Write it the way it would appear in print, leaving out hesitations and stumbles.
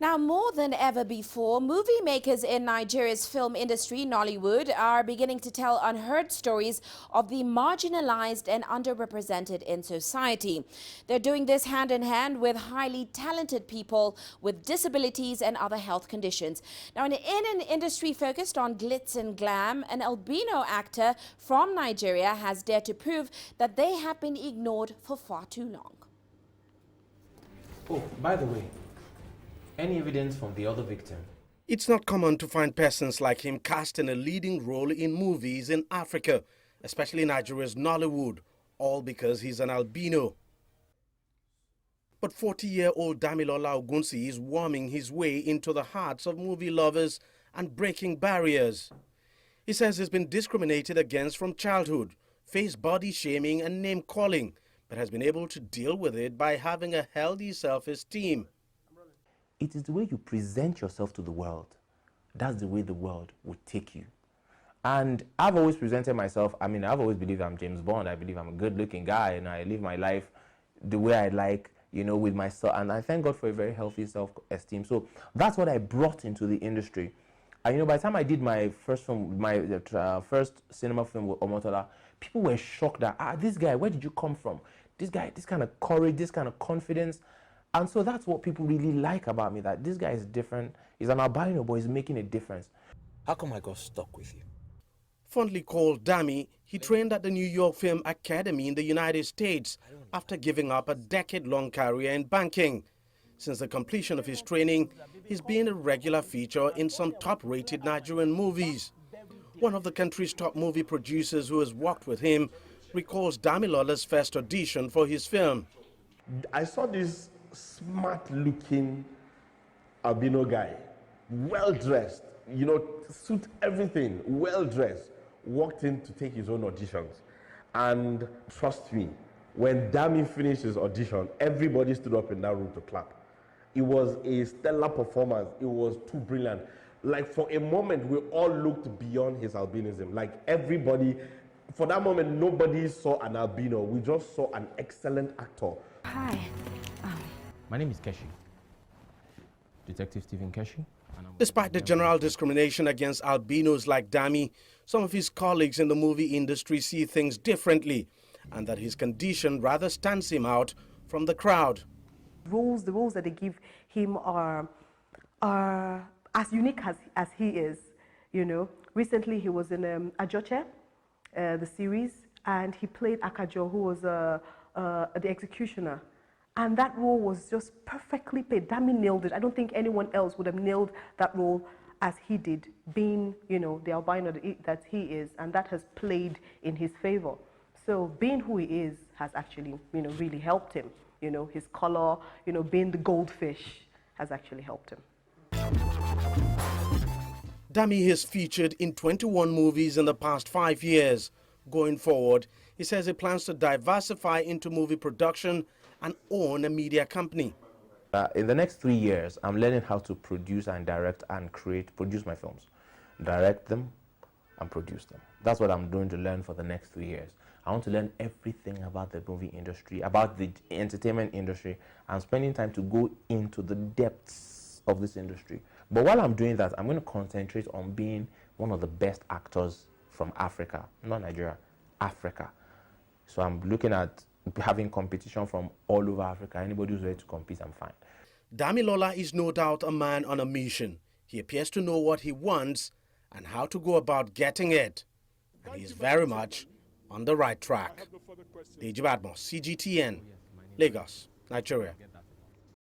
Now, more than ever before, movie makers in Nigeria's film industry, Nollywood, are beginning to tell unheard stories of the marginalized and underrepresented in society. They're doing this hand in hand with highly talented people with disabilities and other health conditions. Now, in an industry focused on glitz and glam, an albino actor from Nigeria has dared to prove that they have been ignored for far too long. Oh, by the way, any evidence from the other victim? It's not common to find persons like him cast in a leading role in movies in Africa, especially Nigeria's Nollywood, all because he's an albino. But 40-year-old Damilola Ogunsi is worming his way into the hearts of movie lovers and breaking barriers. He says he's been discriminated against from childhood, faced body shaming and name-calling, but has been able to deal with it by having a healthy self-esteem. It is the way you present yourself to the world. That's the way the world will take you. And I've always presented myself, I've always believed I'm James Bond. I believe I'm a good-looking guy, and I live my life the way I like, with myself. And I thank God for a very healthy self-esteem. So that's what I brought into the industry. And by the time I did my first film, my first cinema film with Omotola, people were shocked that, this guy, where did you come from? This guy, this kind of courage, this kind of confidence. And so that's what people really like about me, that this guy is different. He's an albino, but he's making a difference. How come I got stuck with you? Fondly called Dami, he trained at the New York Film Academy in the United States after giving up a decade-long career in banking. Since the completion of his training, he's been a regular feature in some top-rated Nigerian movies. One of the country's top movie producers who has worked with him recalls Damilola's first audition for his film. I saw this smart-looking albino guy, well-dressed, suit everything, well-dressed, walked in to take his own auditions. And trust me, when Dami finished his audition, everybody stood up in that room to clap. It was a stellar performance. It was too brilliant. Like, for a moment, we all looked beyond his albinism. Like, everybody, for that moment, nobody saw an albino. We just saw an excellent actor. Hi. My name is Keshi, Detective Stephen Keshi. Despite the general discrimination against albinos like Dami, some of his colleagues in the movie industry see things differently, and that his condition rather stands him out from the crowd. The roles that they give him are as unique as he is. Recently he was in Ajoche, the series, and he played Akajo, who was the executioner. And that role was just perfectly played. Dami nailed it. I don't think anyone else would have nailed that role as he did, being, the albino that he is, and that has played in his favor. So being who he is has actually, really helped him. His color, being the goldfish has actually helped him. Dami has featured in 21 movies in the past 5 years. Going forward, he says he plans to diversify into movie production and own a media company. In the next 3 years, I'm learning how to produce and direct and produce my films. Direct them and produce them. That's what I'm going to learn for the next 3 years. I want to learn everything about the movie industry, about the entertainment industry. I'm spending time to go into the depths of this industry. But while I'm doing that, I'm going to concentrate on being one of the best actors from Africa, not Nigeria, Africa. So I'm looking at having competition from all over Africa. Anybody who's ready to compete, I'm fine. Damilola is no doubt a man on a mission. He appears to know what he wants and how to go about getting it. And he's very much on the right track. Deji Badmos, CGTN, Lagos, Nigeria.